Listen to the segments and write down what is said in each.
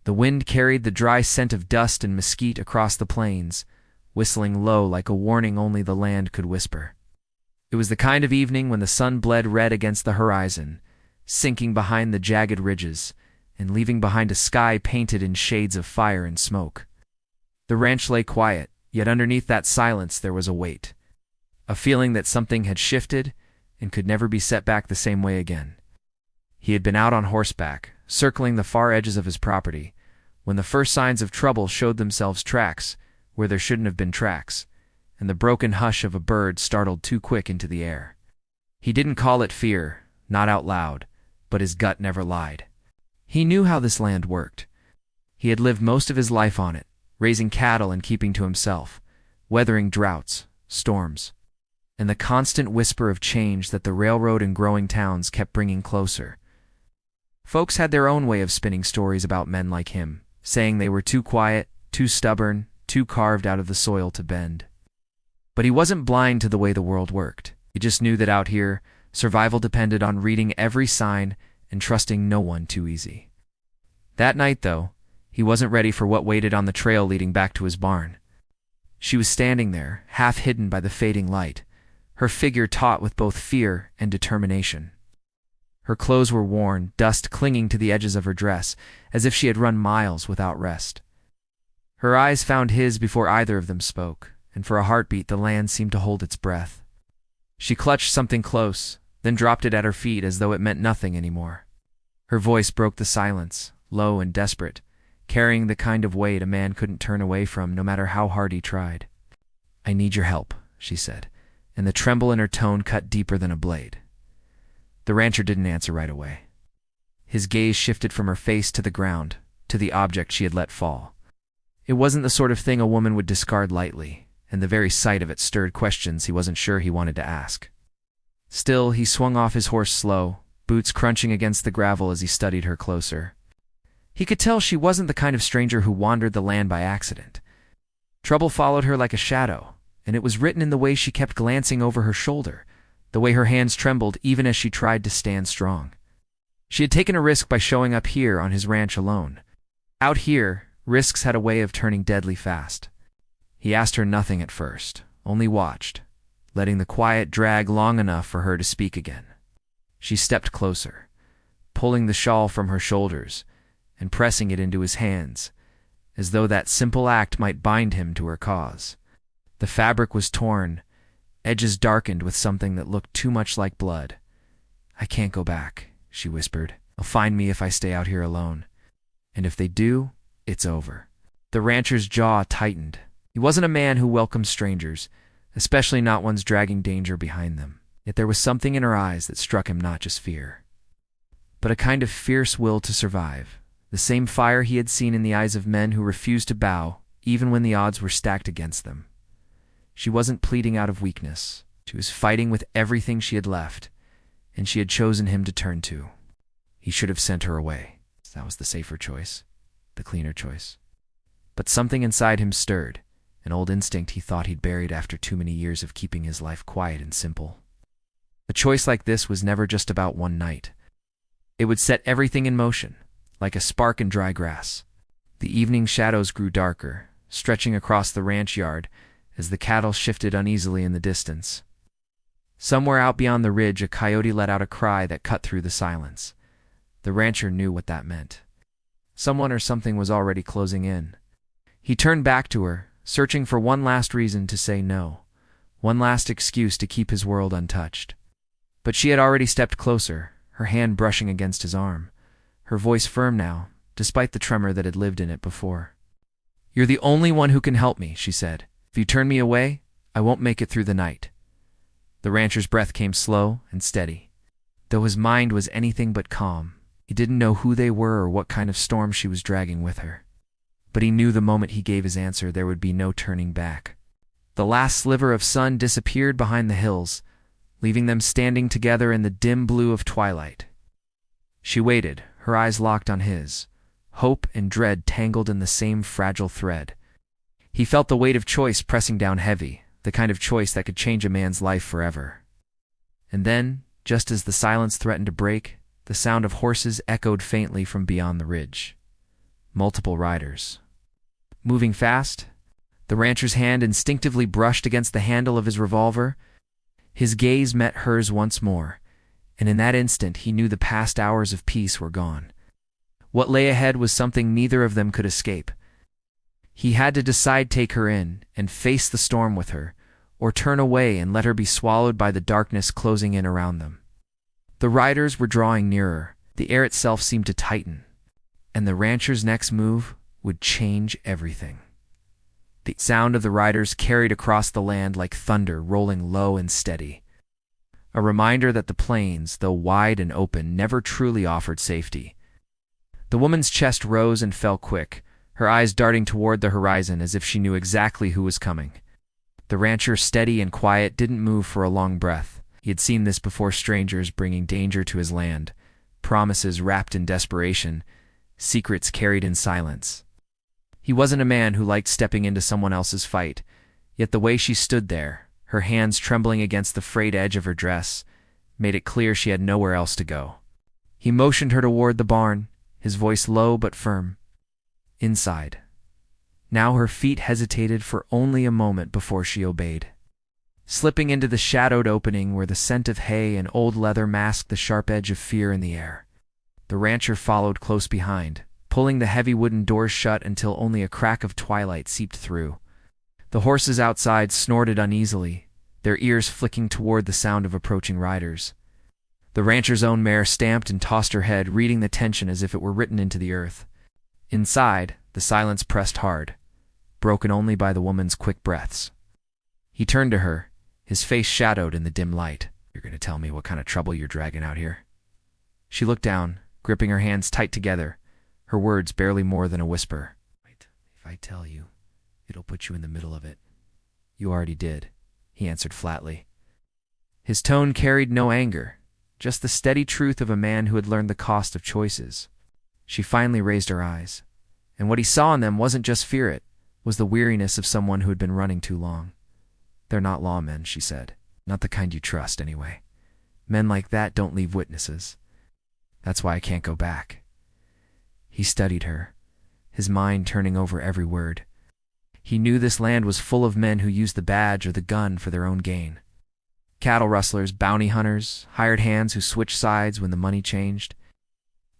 The wind carried the dry scent of dust and mesquite across the plains, whistling low like a warning only the land could whisper. It was the kind of evening when the sun bled red against the horizon, sinking behind the jagged ridges, and leaving behind a sky painted in shades of fire and smoke. The ranch lay quiet, yet underneath that silence there was a weight, a feeling that something had shifted and could never be set back the same way again. He had been out on horseback, circling the far edges of his property, when the first signs of trouble showed themselves tracks where there shouldn't have been tracks, and the broken hush of a bird startled too quick into the air. He didn't call it fear, not out loud, but his gut never lied. He knew how this land worked. He had lived most of his life on it, raising cattle and keeping to himself, weathering droughts, storms, and the constant whisper of change that the railroad and growing towns kept bringing closer. Folks had their own way of spinning stories about men like him, saying they were too quiet, too stubborn, too carved out of the soil to bend. But he wasn't blind to the way the world worked. He just knew that out here, survival depended on reading every sign and trusting no one too easy. That night, though, he wasn't ready for what waited on the trail leading back to his barn. She was standing there, half hidden by the fading light, her figure taut with both fear and determination. Her clothes were worn, dust clinging to the edges of her dress, as if she had run miles without rest. Her eyes found his before either of them spoke, and for a heartbeat the land seemed to hold its breath. She clutched something close, then dropped it at her feet as though it meant nothing anymore. Her voice broke the silence, low and desperate, carrying the kind of weight a man couldn't turn away from no matter how hard he tried. "I need your help," she said, and the tremble in her tone cut deeper than a blade. The rancher didn't answer right away. His gaze shifted from her face to the ground, to the object she had let fall. It wasn't the sort of thing a woman would discard lightly, and the very sight of it stirred questions he wasn't sure he wanted to ask. Still, he swung off his horse slow, boots crunching against the gravel as he studied her closer. He could tell she wasn't the kind of stranger who wandered the land by accident. Trouble followed her like a shadow, and it was written in the way she kept glancing over her shoulder, the way her hands trembled even as she tried to stand strong. She had taken a risk by showing up here on his ranch alone. Out here, risks had a way of turning deadly fast. He asked her nothing at first, only watched, letting the quiet drag long enough for her to speak again. She stepped closer, pulling the shawl from her shoulders and pressing it into his hands, as though that simple act might bind him to her cause. The fabric was torn, edges darkened with something that looked too much like blood. "I can't go back," she whispered. "They'll find me if I stay out here alone. And if they do, it's over." The rancher's jaw tightened. He wasn't a man who welcomed strangers, especially not ones dragging danger behind them. Yet there was something in her eyes that struck him not just fear, but a kind of fierce will to survive, the same fire he had seen in the eyes of men who refused to bow, even when the odds were stacked against them. She wasn't pleading out of weakness. She was fighting with everything she had left, and she had chosen him to turn to. He should have sent her away. That was the safer choice, the cleaner choice. But something inside him stirred, an old instinct he thought he'd buried after too many years of keeping his life quiet and simple. A choice like this was never just about one night. It would set everything in motion, like a spark in dry grass. The evening shadows grew darker, stretching across the ranch yard as the cattle shifted uneasily in the distance. Somewhere out beyond the ridge, a coyote let out a cry that cut through the silence. The rancher knew what that meant. Someone or something was already closing in. He turned back to her, searching for one last reason to say no, one last excuse to keep his world untouched. But she had already stepped closer, her hand brushing against his arm, her voice firm now, despite the tremor that had lived in it before. "You're the only one who can help me," she said. "If you turn me away, I won't make it through the night." The rancher's breath came slow and steady. Though his mind was anything but calm, he didn't know who they were or what kind of storm she was dragging with her. But he knew the moment he gave his answer there would be no turning back. The last sliver of sun disappeared behind the hills, leaving them standing together in the dim blue of twilight. She waited, her eyes locked on his, hope and dread tangled in the same fragile thread. He felt the weight of choice pressing down heavy, the kind of choice that could change a man's life forever. And then, just as the silence threatened to break, the sound of horses echoed faintly from beyond the ridge. multiple riders. Moving fast, the rancher's hand instinctively brushed against the handle of his revolver. His gaze met hers once more, and in that instant he knew the past hours of peace were gone. What lay ahead was something neither of them could escape. He had to decide: take her in and face the storm with her, or turn away and let her be swallowed by the darkness closing in around them. The riders were drawing nearer. The air itself seemed to tighten, and the rancher's next move would change everything. The sound of the riders carried across the land like thunder rolling low and steady, a reminder that the plains, though wide and open, never truly offered safety. The woman's chest rose and fell quick, her eyes darting toward the horizon as if she knew exactly who was coming. The rancher, steady and quiet, didn't move for a long breath. He had seen this before: strangers bringing danger to his land, promises wrapped in desperation, secrets carried in silence. He wasn't a man who liked stepping into someone else's fight, yet the way she stood there, her hands trembling against the frayed edge of her dress, made it clear she had nowhere else to go. He motioned her toward the barn, his voice low but firm. Inside. Now her feet hesitated for only a moment before she obeyed. Slipping into the shadowed opening where the scent of hay and old leather masked the sharp edge of fear in the air, the rancher followed close behind, pulling the heavy wooden doors shut until only a crack of twilight seeped through. The horses outside snorted uneasily, their ears flicking toward the sound of approaching riders. The rancher's own mare stamped and tossed her head, reading the tension as if it were written into the earth. Inside, the silence pressed hard, broken only by the woman's quick breaths. He turned to her, his face shadowed in the dim light. "You're going to tell me what kind of trouble you're dragging out here?" She looked down, gripping her hands tight together, her words barely more than a whisper. "If I tell you, it'll put you in the middle of it." "You already did," he answered flatly. His tone carried no anger, just the steady truth of a man who had learned the cost of choices. She finally raised her eyes, and what he saw in them wasn't just fear, it was the weariness of someone who had been running too long. "They're not lawmen," she said. "Not the kind you trust, anyway. Men like that don't leave witnesses. That's why I can't go back." He studied her, his mind turning over every word. He knew this land was full of men who used the badge or the gun for their own gain. Cattle rustlers, bounty hunters, hired hands who switched sides when the money changed.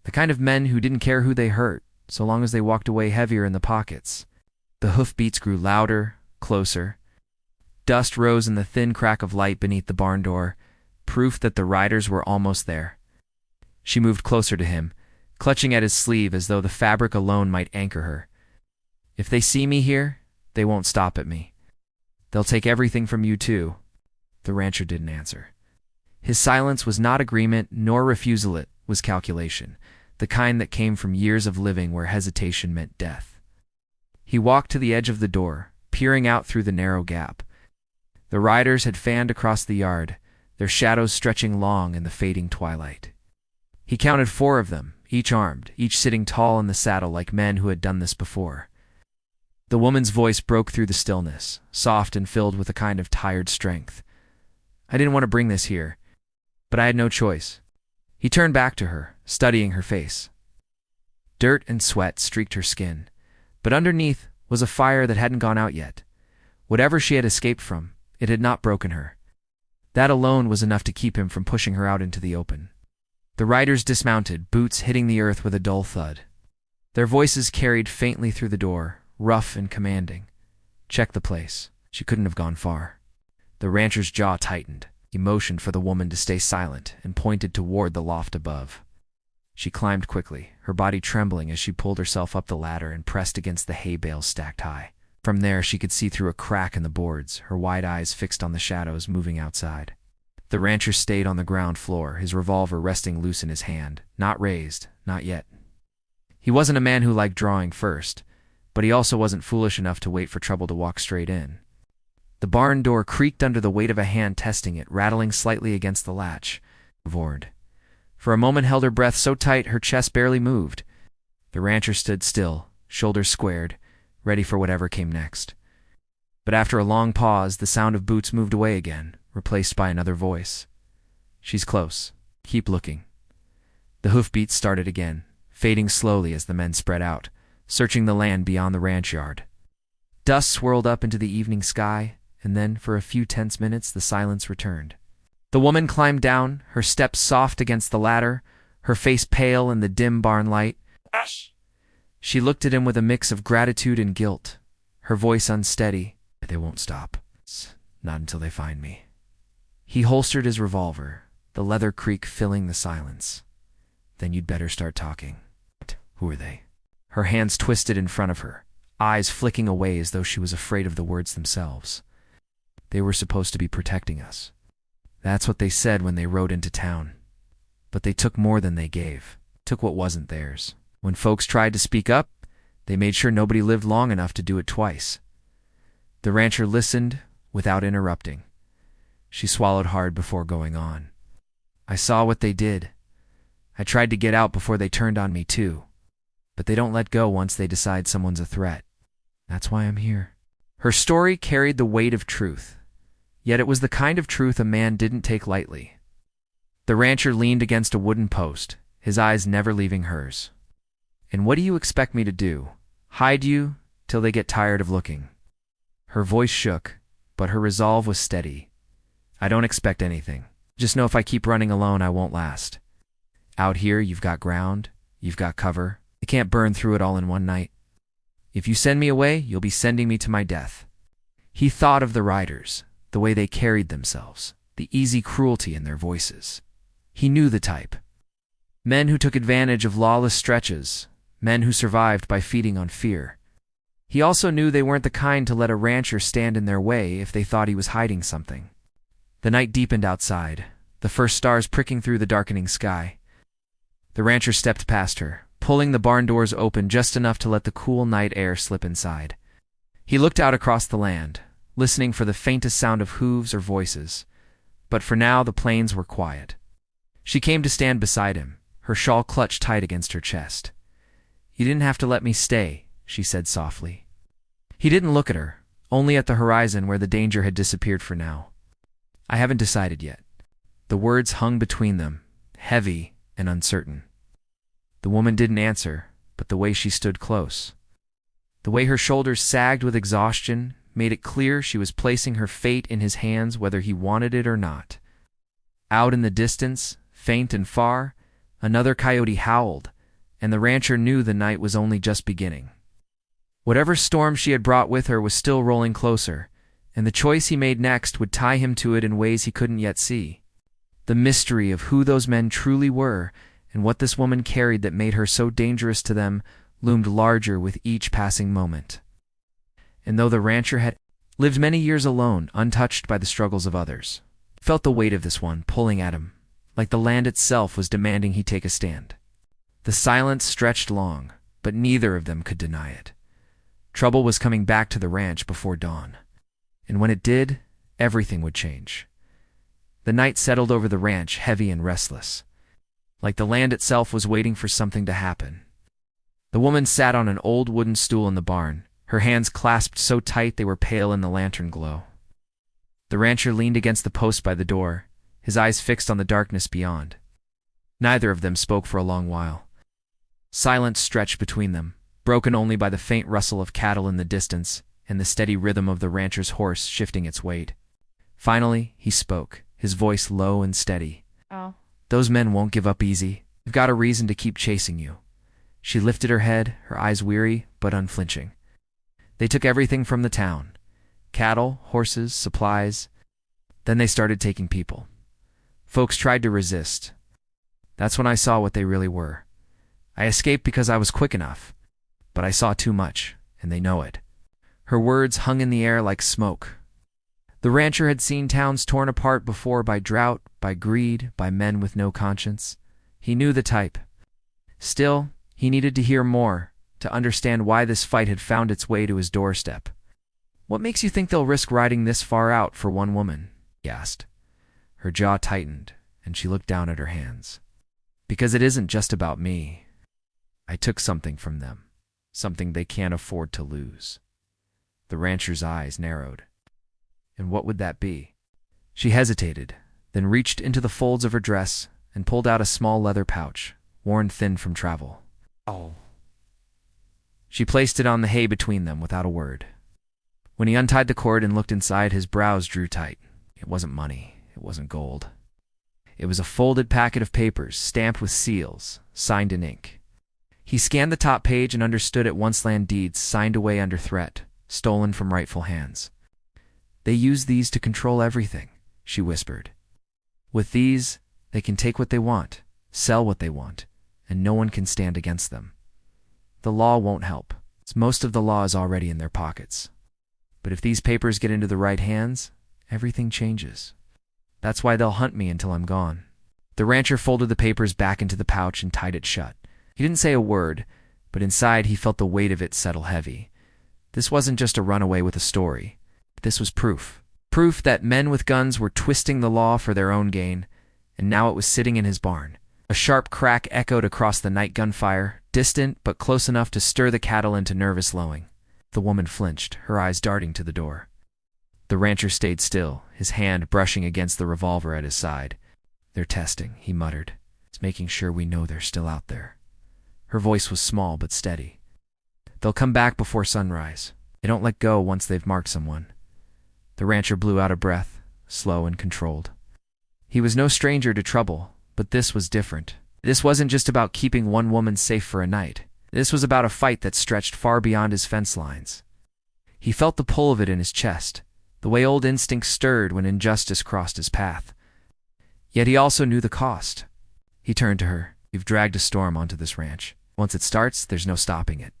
The kind of men who didn't care who they hurt, so long as they walked away heavier in the pockets. The hoofbeats grew louder, closer. Dust rose in the thin crack of light beneath the barn door, proof that the riders were almost there. She moved closer to him, clutching at his sleeve as though the fabric alone might anchor her. "If they see me here, they won't stop at me. They'll take everything from you too." The rancher didn't answer. His silence was not agreement nor refusal, it was calculation, the kind that came from years of living where hesitation meant death. He walked to the edge of the door, peering out through the narrow gap. The riders had fanned across the yard, their shadows stretching long in the fading twilight. He counted 4 of them, each armed, each sitting tall in the saddle like men who had done this before. The woman's voice broke through the stillness, soft and filled with a kind of tired strength. "I didn't want to bring this here, but I had no choice." He turned back to her, studying her face. Dirt and sweat streaked her skin, but underneath was a fire that hadn't gone out yet. Whatever she had escaped from, it had not broken her. That alone was enough to keep him from pushing her out into the open. The riders dismounted, boots hitting the earth with a dull thud. Their voices carried faintly through the door, rough and commanding. "Check the place." She couldn't have gone far. The rancher's jaw tightened. He motioned for the woman to stay silent and pointed toward the loft above. She climbed quickly, her body trembling as she pulled herself up the ladder and pressed against the hay bales stacked high. From there she could see through a crack in the boards, her wide eyes fixed on the shadows moving outside. The rancher stayed on the ground floor, his revolver resting loose in his hand, not raised, not yet. He wasn't a man who liked drawing first, but he also wasn't foolish enough to wait for trouble to walk straight in. The barn door creaked under the weight of a hand testing it, rattling slightly against the latch. Vord. For a moment held her breath so tight her chest barely moved. The rancher stood still, shoulders squared, ready for whatever came next. But after a long pause, the sound of boots moved away again, replaced by another voice. "She's close. Keep looking." The hoofbeats started again, fading slowly as the men spread out, searching the land beyond the ranch yard. Dust swirled up into the evening sky, and then, for a few tense minutes, the silence returned. The woman climbed down, her steps soft against the ladder, her face pale in the dim barn light. Hush! She looked at him with a mix of gratitude and guilt, her voice unsteady. They won't stop. Not until they find me. He holstered his revolver, the leather creak filling the silence. Then you'd better start talking. Who are they? Her hands twisted in front of her, eyes flicking away as though she was afraid of the words themselves. They were supposed to be protecting us. That's what they said when they rode into town. But they took more than they gave, took what wasn't theirs. When folks tried to speak up, they made sure nobody lived long enough to do it twice. The rancher listened without interrupting. She swallowed hard before going on. I saw what they did. I tried to get out before they turned on me too. But they don't let go once they decide someone's a threat. That's why I'm here. Her story carried the weight of truth. Yet it was the kind of truth a man didn't take lightly. The rancher leaned against a wooden post, his eyes never leaving hers. And what do you expect me to do? Hide you till they get tired of looking? Her voice shook, but her resolve was steady. I don't expect anything. Just know if I keep running alone, I won't last. Out here, you've got ground, you've got cover. You can't burn through it all in one night. If you send me away, you'll be sending me to my death. He thought of the riders, the way they carried themselves, the easy cruelty in their voices. He knew the type. Men who took advantage of lawless stretches, men who survived by feeding on fear. He also knew they weren't the kind to let a rancher stand in their way if they thought he was hiding something. The night deepened outside, the first stars pricking through the darkening sky. The rancher stepped past her, pulling the barn doors open just enough to let the cool night air slip inside. He looked out across the land, listening for the faintest sound of hooves or voices. But for now, the plains were quiet. She came to stand beside him, her shawl clutched tight against her chest. You didn't have to let me stay, she said softly. He didn't look at her, only at the horizon where the danger had disappeared for now. I haven't decided yet. The words hung between them, heavy and uncertain. The woman didn't answer, but the way she stood close, the way her shoulders sagged with exhaustion, made it clear she was placing her fate in his hands whether he wanted it or not. Out in the distance, faint and far, another coyote howled, and the rancher knew the night was only just beginning. Whatever storm she had brought with her was still rolling closer, and the choice he made next would tie him to it in ways he couldn't yet see. The mystery of who those men truly were and what this woman carried that made her so dangerous to them loomed larger with each passing moment. And though the rancher had lived many years alone, untouched by the struggles of others, he felt the weight of this one pulling at him, like the land itself was demanding he take a stand. The silence stretched long, but neither of them could deny it. Trouble was coming back to the ranch before dawn. And when it did, everything would change. The night settled over the ranch, heavy and restless, like the land itself was waiting for something to happen. The woman sat on an old wooden stool in the barn, her hands clasped so tight they were pale in the lantern glow. The rancher leaned against the post by the door, his eyes fixed on the darkness beyond. Neither of them spoke for a long while. Silence stretched between them, broken only by the faint rustle of cattle in the distance and the steady rhythm of the rancher's horse shifting its weight. Finally, he spoke, his voice low and steady. Oh. Those men won't give up easy. They've got a reason to keep chasing you. She lifted her head, her eyes weary but unflinching. They took everything from the town. Cattle, horses, supplies. Then they started taking people. Folks tried to resist. That's when I saw what they really were. I escaped because I was quick enough. But I saw too much, and they know it. Her words hung in the air like smoke. The rancher had seen towns torn apart before by drought, by greed, by men with no conscience. He knew the type. Still, he needed to hear more, to understand why this fight had found its way to his doorstep. What makes you think they'll risk riding this far out for one woman? He asked. Her jaw tightened, and she looked down at her hands. Because it isn't just about me. I took something from them, something they can't afford to lose. The rancher's eyes narrowed. And what would that be? She hesitated, then reached into the folds of her dress and pulled out a small leather pouch, worn thin from travel. Oh. She placed it on the hay between them without a word. When he untied the cord and looked inside, his brows drew tight. It wasn't money. It wasn't gold. It was a folded packet of papers, stamped with seals, signed in ink. He scanned the top page and understood at once land deeds signed away under threat, stolen from rightful hands. They use these to control everything, she whispered. With these, they can take what they want, sell what they want, and no one can stand against them. The law won't help, as most of the law is already in their pockets. But if these papers get into the right hands, everything changes. That's why they'll hunt me until I'm gone. The rancher folded the papers back into the pouch and tied it shut. He didn't say a word, but inside he felt the weight of it settle heavy. This wasn't just a runaway with a story. This was proof. Proof that men with guns were twisting the law for their own gain, and now it was sitting in his barn. A sharp crack echoed across the night gunfire, distant but close enough to stir the cattle into nervous lowing. The woman flinched, her eyes darting to the door. The rancher stayed still, his hand brushing against the revolver at his side. "They're testing," he muttered. "It's making sure we know they're still out there." Her voice was small but steady. "They'll come back before sunrise. They don't let go once they've marked someone." The rancher blew out a breath, slow and controlled. He was no stranger to trouble, but this was different. This wasn't just about keeping one woman safe for a night. This was about a fight that stretched far beyond his fence lines. He felt the pull of it in his chest, the way old instincts stirred when injustice crossed his path. Yet he also knew the cost. He turned to her. "You've dragged a storm onto this ranch. Once it starts, there's no stopping it."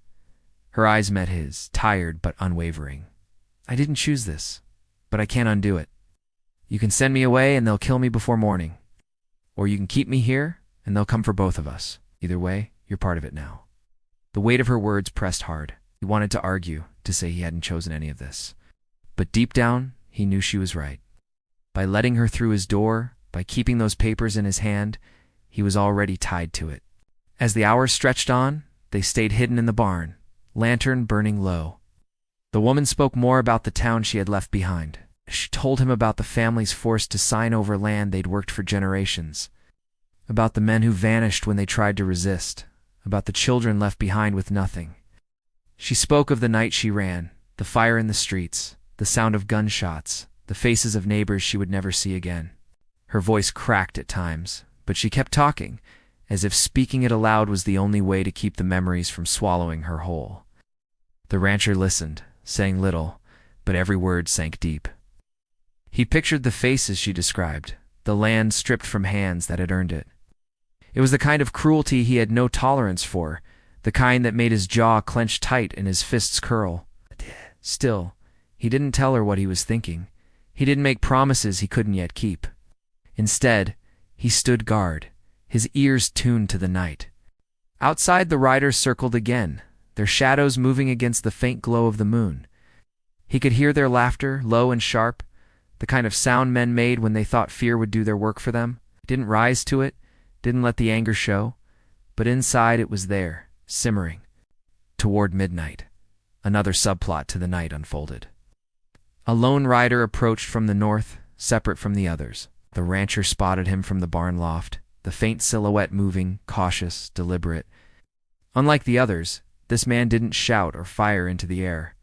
Her eyes met his, tired but unwavering. "I didn't choose this, but I can't undo it. You can send me away and they'll kill me before morning. Or you can keep me here and they'll come for both of us. Either way, you're part of it now." The weight of her words pressed hard. He wanted to argue, to say he hadn't chosen any of this. But deep down, he knew she was right. By letting her through his door, by keeping those papers in his hand, he was already tied to it. As the hours stretched on, they stayed hidden in the barn, lantern burning low. The woman spoke more about the town she had left behind. She told him about the families forced to sign over land they'd worked for generations, about the men who vanished when they tried to resist, about the children left behind with nothing. She spoke of the night she ran, the fire in the streets, the sound of gunshots, the faces of neighbors she would never see again. Her voice cracked at times, but she kept talking, as if speaking it aloud was the only way to keep the memories from swallowing her whole. The rancher listened, saying little, but every word sank deep. He pictured the faces she described, the land stripped from hands that had earned it. It was the kind of cruelty he had no tolerance for, the kind that made his jaw clench tight and his fists curl. Still, he didn't tell her what he was thinking. He didn't make promises he couldn't yet keep. Instead, he stood guard, his ears tuned to the night. Outside, the riders circled again, their shadows moving against the faint glow of the moon. He could hear their laughter, low and sharp, the kind of sound men made when they thought fear would do their work for them. Didn't rise to it, didn't let the anger show, but inside it was there, simmering. Toward midnight, another subplot to the night unfolded. A lone rider approached from the north, separate from the others. The rancher spotted him from the barn loft, the faint silhouette moving, cautious, deliberate. Unlike the others, this man didn't shout or fire into the air.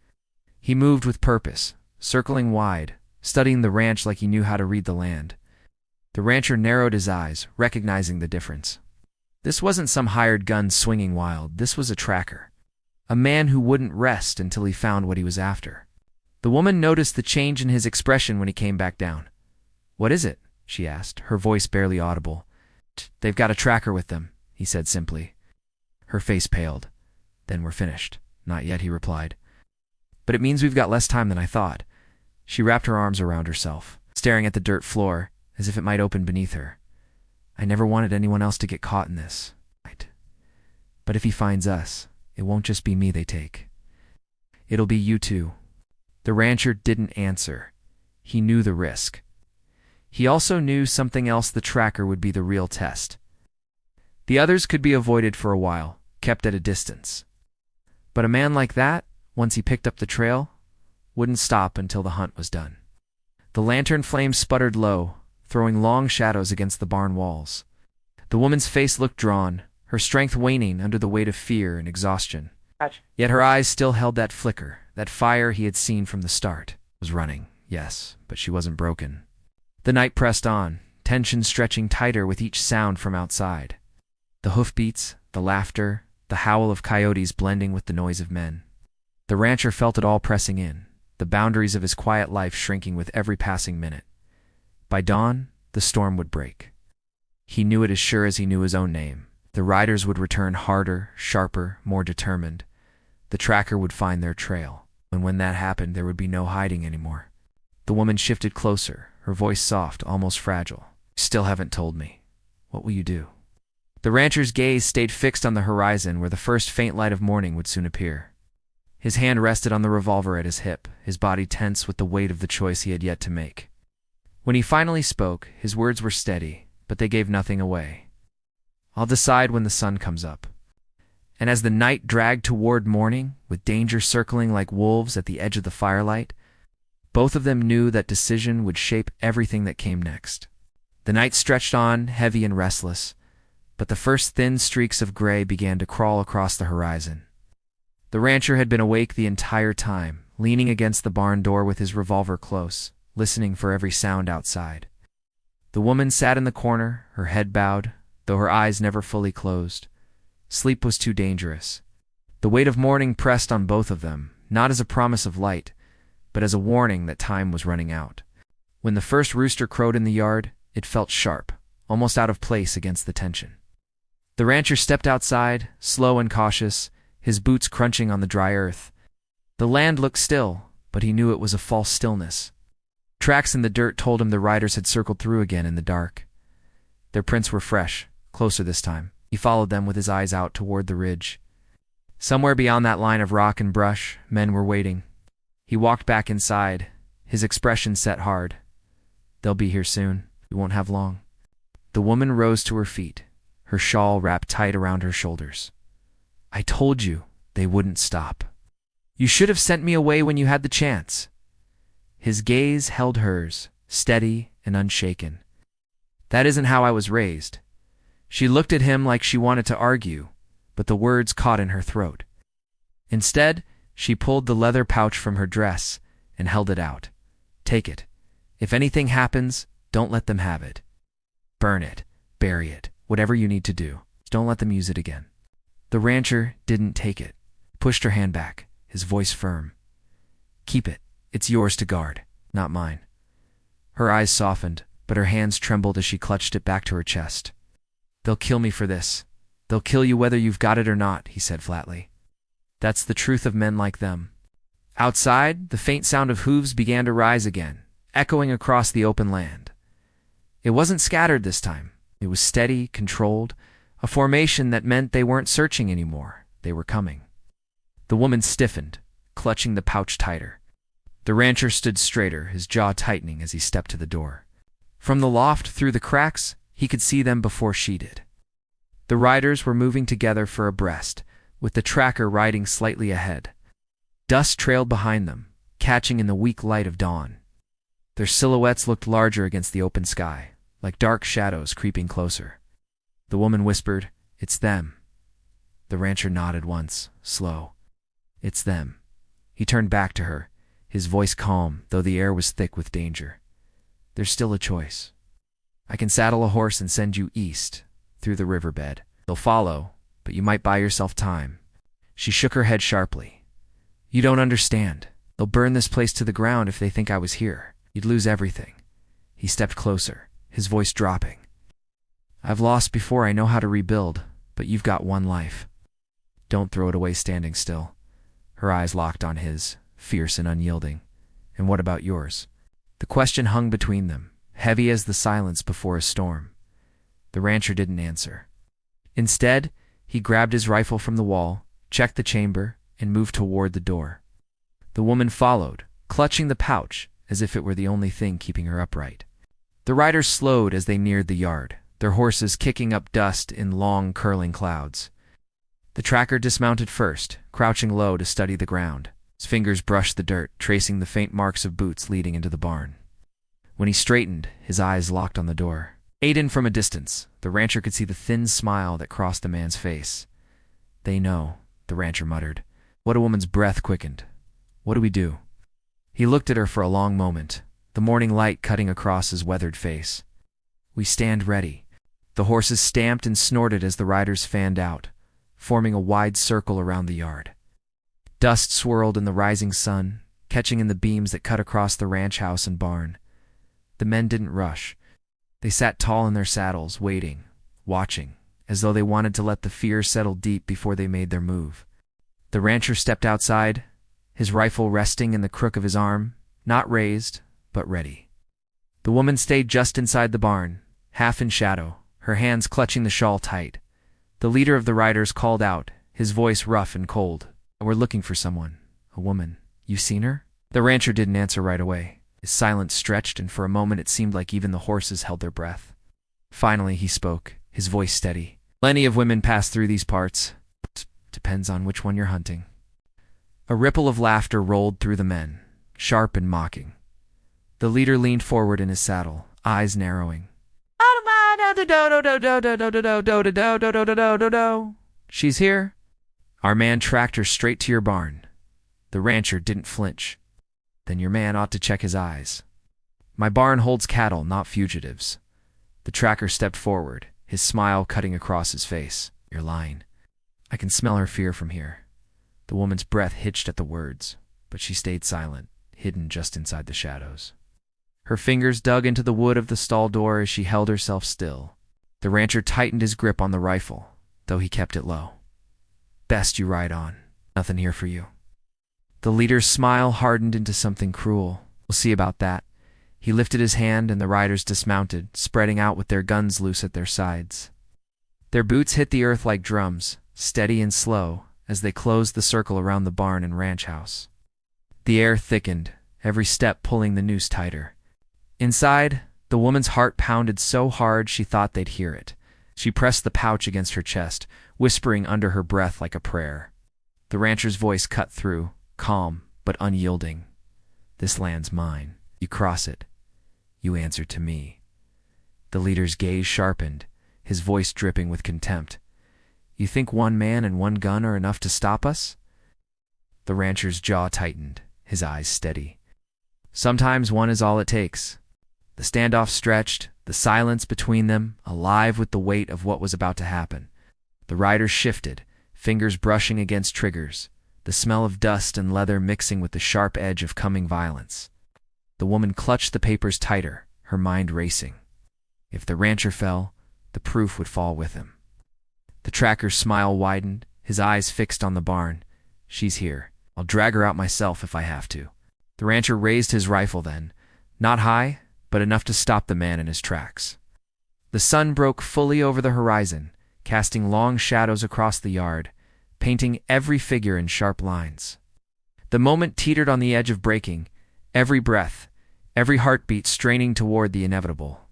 He moved with purpose, circling wide, studying the ranch like he knew how to read the land. The rancher narrowed his eyes, recognizing the difference. This wasn't some hired gun swinging wild. This was a tracker. A man who wouldn't rest until he found what he was after. The woman noticed the change in his expression when he came back down. "What is it?" she asked, her voice barely audible. "They've got a tracker with them," he said simply. Her face paled. "Then we're finished." "Not yet," he replied. "But it means we've got less time than I thought." She wrapped her arms around herself, staring at the dirt floor, as if it might open beneath her. "I never wanted anyone else to get caught in this. But if he finds us, it won't just be me they take. It'll be you too." The rancher didn't answer. He knew the risk. He also knew something else: the tracker would be the real test. The others could be avoided for a while, kept at a distance. But a man like that, once he picked up the trail, wouldn't stop until the hunt was done. The lantern flame sputtered low, throwing long shadows against the barn walls. The woman's face looked drawn, her strength waning under the weight of fear and exhaustion. Yet her eyes still held that flicker, that fire he had seen from the start. Was running, yes, but she wasn't broken. The night pressed on, tension stretching tighter with each sound from outside. The hoofbeats, the laughter, the howl of coyotes blending with the noise of men. The rancher felt it all pressing in, the boundaries of his quiet life shrinking with every passing minute. By dawn, the storm would break. He knew it as sure as he knew his own name. The riders would return harder, sharper, more determined. The tracker would find their trail, and when that happened, there would be no hiding anymore. The woman shifted closer, her voice soft, almost fragile. "You still haven't told me. What will you do?" The rancher's gaze stayed fixed on the horizon where the first faint light of morning would soon appear. His hand rested on the revolver at his hip, his body tense with the weight of the choice he had yet to make. When he finally spoke, his words were steady, but they gave nothing away. "I'll decide when the sun comes up." And as the night dragged toward morning, with danger circling like wolves at the edge of the firelight, both of them knew that decision would shape everything that came next. The night stretched on, heavy and restless, but the first thin streaks of gray began to crawl across the horizon. The rancher had been awake the entire time, leaning against the barn door with his revolver close, listening for every sound outside. The woman sat in the corner, her head bowed, though her eyes never fully closed. Sleep was too dangerous. The weight of morning pressed on both of them, not as a promise of light, but as a warning that time was running out. When the first rooster crowed in the yard, it felt sharp, almost out of place against the tension. The rancher stepped outside, slow and cautious, his boots crunching on the dry earth. The land looked still, but he knew it was a false stillness. Tracks in the dirt told him the riders had circled through again in the dark. Their prints were fresh, closer this time. He followed them with his eyes out toward the ridge. Somewhere beyond that line of rock and brush, men were waiting. He walked back inside, his expression set hard. "They'll be here soon. We won't have long." The woman rose to her feet, her shawl wrapped tight around her shoulders. "I told you they wouldn't stop. You should have sent me away when you had the chance." His gaze held hers, steady and unshaken. "That isn't how I was raised." She looked at him like she wanted to argue, but the words caught in her throat. Instead, she pulled the leather pouch from her dress and held it out. "Take it. If anything happens, don't let them have it. Burn it, bury it, whatever you need to do. Don't let them use it again." The rancher didn't take it, pushed her hand back, his voice firm. "Keep it. It's yours to guard, not mine." Her eyes softened, but her hands trembled as she clutched it back to her chest. "They'll kill me for this. They'll kill you whether you've got it or not," he said flatly. "That's the truth of men like them." Outside, the faint sound of hooves began to rise again, echoing across the open land. It wasn't scattered this time. It was steady, controlled, a formation that meant they weren't searching anymore. They were coming. The woman stiffened, clutching the pouch tighter. The rancher stood straighter, his jaw tightening as he stepped to the door. From the loft, through the cracks, he could see them before she did. The riders were moving together for abreast, with the tracker riding slightly ahead. Dust trailed behind them, catching in the weak light of dawn. Their silhouettes looked larger against the open sky, like dark shadows creeping closer. The woman whispered, "It's them." The rancher nodded once, slow. "It's them." He turned back to her, his voice calm, though the air was thick with danger. "There's still a choice. I can saddle a horse and send you east, through the riverbed. They'll follow, but you might buy yourself time." She shook her head sharply. "You don't understand. They'll burn this place to the ground if they think I was here. You'd lose everything." He stepped closer, his voice dropping. "I've lost before. I know how to rebuild, but you've got one life. Don't throw it away standing still." Her eyes locked on his, fierce and unyielding. "And what about yours?" The question hung between them, heavy as the silence before a storm. The rancher didn't answer. Instead, he grabbed his rifle from the wall, checked the chamber, and moved toward the door. The woman followed, clutching the pouch as if it were the only thing keeping her upright. The riders slowed as they neared the yard, their horses kicking up dust in long, curling clouds. The tracker dismounted first, crouching low to study the ground. His fingers brushed the dirt, tracing the faint marks of boots leading into the barn. When he straightened, his eyes locked on the door. Aiden from a distance, the rancher could see the thin smile that crossed the man's face. "They know," the rancher muttered. What a woman's breath quickened. What do we do? He looked at her for a long moment, the morning light cutting across his weathered face. We stand ready. The horses stamped and snorted as the riders fanned out, forming a wide circle around the yard. Dust swirled in the rising sun, catching in the beams that cut across the ranch house and barn. The men didn't rush. They sat tall in their saddles, waiting, watching, as though they wanted to let the fear settle deep before they made their move. The rancher stepped outside, his rifle resting in the crook of his arm, not raised, but ready. The woman stayed just inside the barn, half in shadow, her hands clutching the shawl tight. The leader of the riders called out, his voice rough and cold. "We're looking for someone, a woman. You seen her?" The rancher didn't answer right away. His silence stretched, and for a moment it seemed like even the horses held their breath. Finally he spoke, his voice steady. "Plenty of women pass through these parts. Depends on which one you're hunting." A ripple of laughter rolled through the men, sharp and mocking. The leader leaned forward in his saddle, eyes narrowing. "She's here." "Our man tracked her straight to your barn." The rancher didn't flinch. "Then your man ought to check his eyes. My barn holds cattle, not fugitives." The tracker stepped forward, his smile cutting across his face. "You're lying. I can smell her fear from here." The woman's breath hitched at the words, but she stayed silent, hidden just inside the shadows. Her fingers dug into the wood of the stall door as she held herself still. The rancher tightened his grip on the rifle, though he kept it low. "Best you ride on. Nothing here for you." The leader's smile hardened into something cruel. "We'll see about that." He lifted his hand and the riders dismounted, spreading out with their guns loose at their sides. Their boots hit the earth like drums, steady and slow, as they closed the circle around the barn and ranch house. The air thickened, every step pulling the noose tighter. Inside, the woman's heart pounded so hard she thought they'd hear it. She pressed the pouch against her chest, whispering under her breath like a prayer. The rancher's voice cut through, calm but unyielding. "This land's mine. You cross it. You answer to me." The leader's gaze sharpened, his voice dripping with contempt. "You think one man and one gun are enough to stop us?" The rancher's jaw tightened, his eyes steady. "Sometimes one is all it takes." The standoff stretched, the silence between them alive with the weight of what was about to happen. The riders shifted, fingers brushing against triggers, the smell of dust and leather mixing with the sharp edge of coming violence. The woman clutched the papers tighter, her mind racing. If the rancher fell, the proof would fall with him. The tracker's smile widened, his eyes fixed on the barn. "She's here. I'll drag her out myself if I have to." The rancher raised his rifle then, not high, but enough to stop the man in his tracks. The sun broke fully over the horizon, casting long shadows across the yard, painting every figure in sharp lines. The moment teetered on the edge of breaking, every breath, every heartbeat straining toward the inevitable.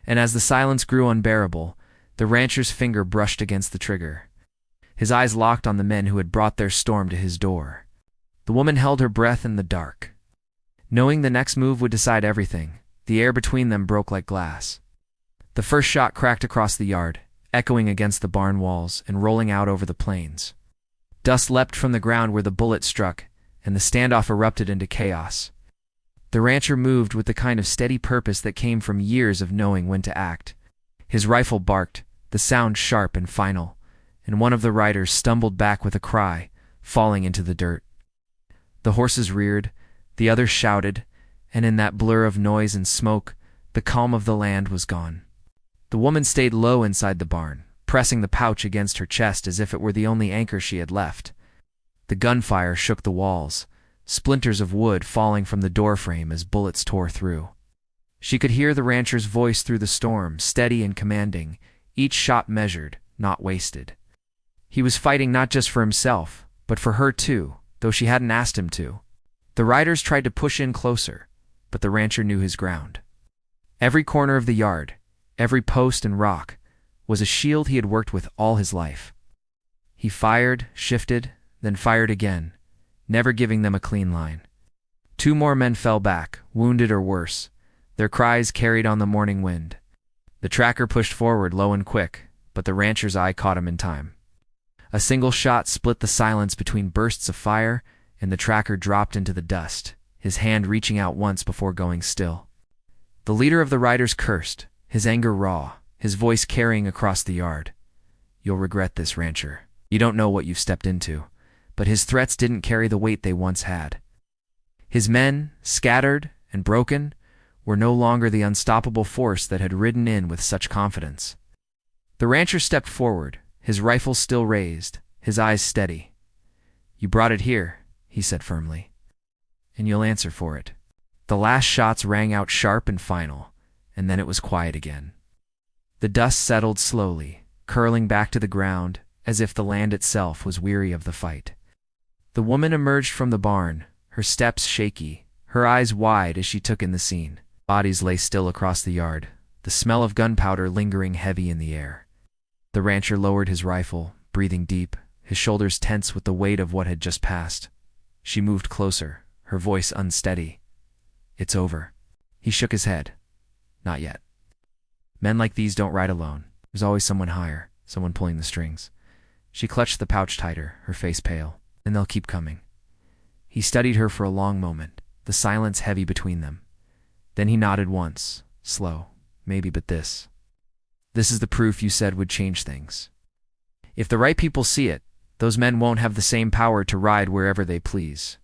And as the silence grew unbearable, the rancher's finger brushed against the trigger. His eyes locked on the men who had brought their storm to his door. The woman held her breath in the dark. Knowing the next move would decide everything, the air between them broke like glass. The first shot cracked across the yard, echoing against the barn walls and rolling out over the plains. Dust leapt from the ground where the bullet struck, and the standoff erupted into chaos. The rancher moved with the kind of steady purpose that came from years of knowing when to act. His rifle barked, the sound sharp and final, and one of the riders stumbled back with a cry, falling into the dirt. The horses reared, the others shouted, and in that blur of noise and smoke, the calm of the land was gone. The woman stayed low inside the barn, pressing the pouch against her chest as if it were the only anchor she had left. The gunfire shook the walls, splinters of wood falling from the doorframe as bullets tore through. She could hear the rancher's voice through the storm, steady and commanding, each shot measured, not wasted. He was fighting not just for himself, but for her too, though she hadn't asked him to. The riders tried to push in closer, but the rancher knew his ground. Every corner of the yard, every post and rock, was a shield he had worked with all his life. He fired, shifted, then fired again, never giving them a clean line. 2 more men fell back, wounded or worse, their cries carried on the morning wind. The tracker pushed forward low and quick, but the rancher's eye caught him in time. A single shot split the silence between bursts of fire, and the tracker dropped into the dust, his hand reaching out once before going still. The leader of the riders cursed, his anger raw, his voice carrying across the yard. "You'll regret this, rancher. You don't know what you've stepped into." But his threats didn't carry the weight they once had. His men, scattered and broken, were no longer the unstoppable force that had ridden in with such confidence. The rancher stepped forward, his rifle still raised, his eyes steady. "You brought it here," he said firmly, "and you'll answer for it." The last shots rang out sharp and final, and then it was quiet again. The dust settled slowly, curling back to the ground, as if the land itself was weary of the fight. The woman emerged from the barn, her steps shaky, her eyes wide as she took in the scene. Bodies lay still across the yard, the smell of gunpowder lingering heavy in the air. The rancher lowered his rifle, breathing deep, his shoulders tense with the weight of what had just passed. She moved closer, her voice unsteady. "It's over." He shook his head. "Not yet. Men like these don't ride alone. There's always someone higher, someone pulling the strings." She clutched the pouch tighter, her face pale. "And they'll keep coming." He studied her for a long moment, the silence heavy between them. Then he nodded once, slow. "Maybe, but this is the proof you said would change things. If the right people see it, those men won't have the same power to ride wherever they please.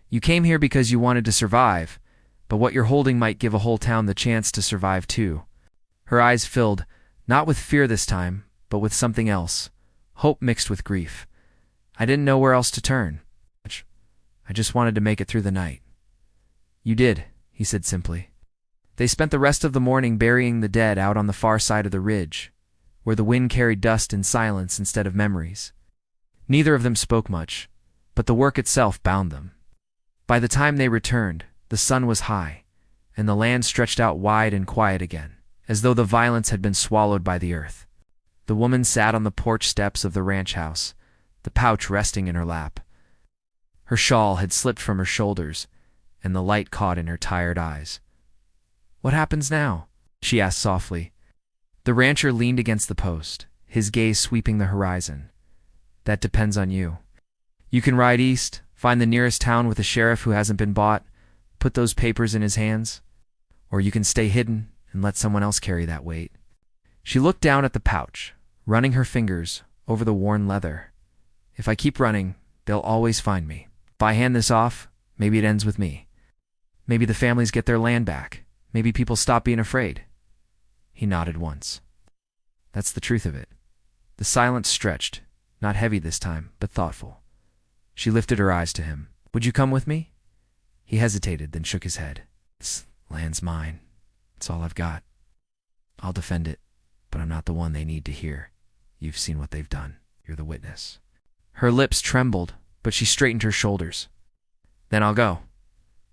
You came here because you wanted to survive, but what you're holding might give a whole town the chance to survive too." Her eyes filled, not with fear this time, but with something else, hope mixed with grief. "I didn't know where else to turn. I just wanted to make it through the night." "You did," he said simply. They spent the rest of the morning burying the dead out on the far side of the ridge, where the wind carried dust and silence instead of memories. Neither of them spoke much, but the work itself bound them. By the time they returned, the sun was high, and the land stretched out wide and quiet again, as though the violence had been swallowed by the earth. The woman sat on the porch steps of the ranch house, the pouch resting in her lap. Her shawl had slipped from her shoulders, and the light caught in her tired eyes. "What happens now?" she asked softly. The rancher leaned against the post, his gaze sweeping the horizon. "That depends on you. You can ride east, find the nearest town with a sheriff who hasn't been bought, put those papers in his hands. Or you can stay hidden and let someone else carry that weight." She looked down at the pouch, running her fingers over the worn leather. "If I keep running, they'll always find me. If I hand this off, maybe it ends with me. Maybe the families get their land back. Maybe people stop being afraid." He nodded once. "That's the truth of it." The silence stretched, not heavy this time, but thoughtful. She lifted her eyes to him. "Would you come with me?" He hesitated, then shook his head. "This land's mine. It's all I've got. I'll defend it, but I'm not the one they need to hear. You've seen what they've done. You're the witness." Her lips trembled, but she straightened her shoulders. "Then I'll go."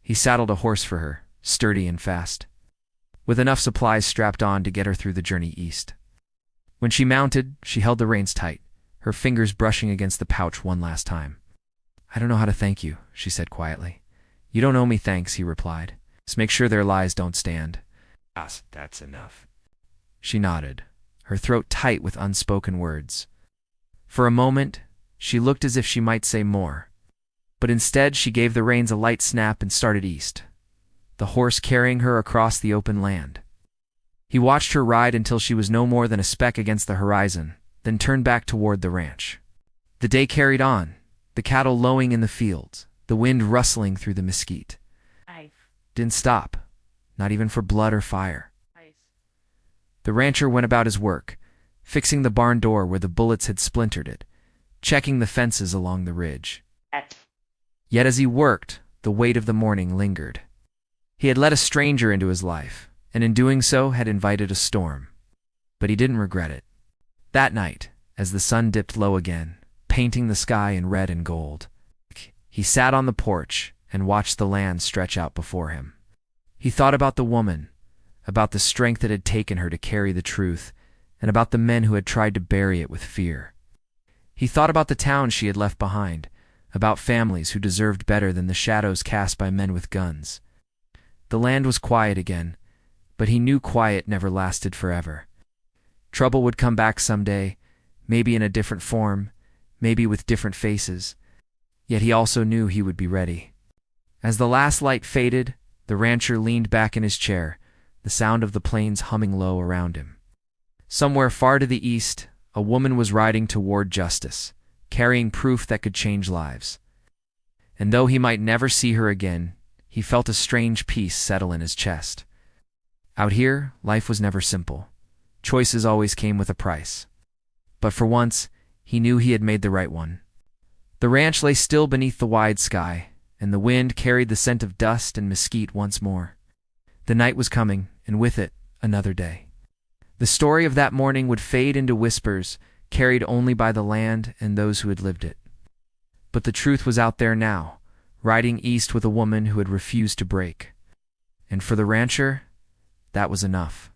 He saddled a horse for her, sturdy and fast, with enough supplies strapped on to get her through the journey east. When she mounted, she held the reins tight, her fingers brushing against the pouch one last time. "I don't know how to thank you," she said quietly. "You don't owe me thanks," he replied. "Just make sure their lies don't stand." "That's enough." She nodded, her throat tight with unspoken words. For a moment, she looked as if she might say more, but instead she gave the reins a light snap and started east, the horse carrying her across the open land. He watched her ride until she was no more than a speck against the horizon, then turned back toward the ranch. The day carried on, the cattle lowing in the fields, the wind rustling through the mesquite. Didn't stop, not even for blood or fire. The rancher went about his work, fixing the barn door where the bullets had splintered it, checking the fences along the ridge. Yet as he worked, the weight of the morning lingered. He had let a stranger into his life, and in doing so had invited a storm. But he didn't regret it. That night, as the sun dipped low again, painting the sky in red and gold, he sat on the porch and watched the land stretch out before him. He thought about the woman, about the strength it had taken her to carry the truth, and about the men who had tried to bury it with fear. He thought about the town she had left behind, about families who deserved better than the shadows cast by men with guns. The land was quiet again, but he knew quiet never lasted forever. Trouble would come back someday, maybe in a different form, maybe with different faces. Yet he also knew he would be ready. As the last light faded, the rancher leaned back in his chair, the sound of the plains humming low around him. Somewhere far to the east, a woman was riding toward justice, carrying proof that could change lives. And though he might never see her again, he felt a strange peace settle in his chest. Out here, life was never simple. Choices always came with a price. But for once, he knew he had made the right one. The ranch lay still beneath the wide sky, and the wind carried the scent of dust and mesquite once more. The night was coming, and with it, another day. The story of that morning would fade into whispers, carried only by the land and those who had lived it. But the truth was out there now, riding east with a woman who had refused to break. And for the rancher, that was enough.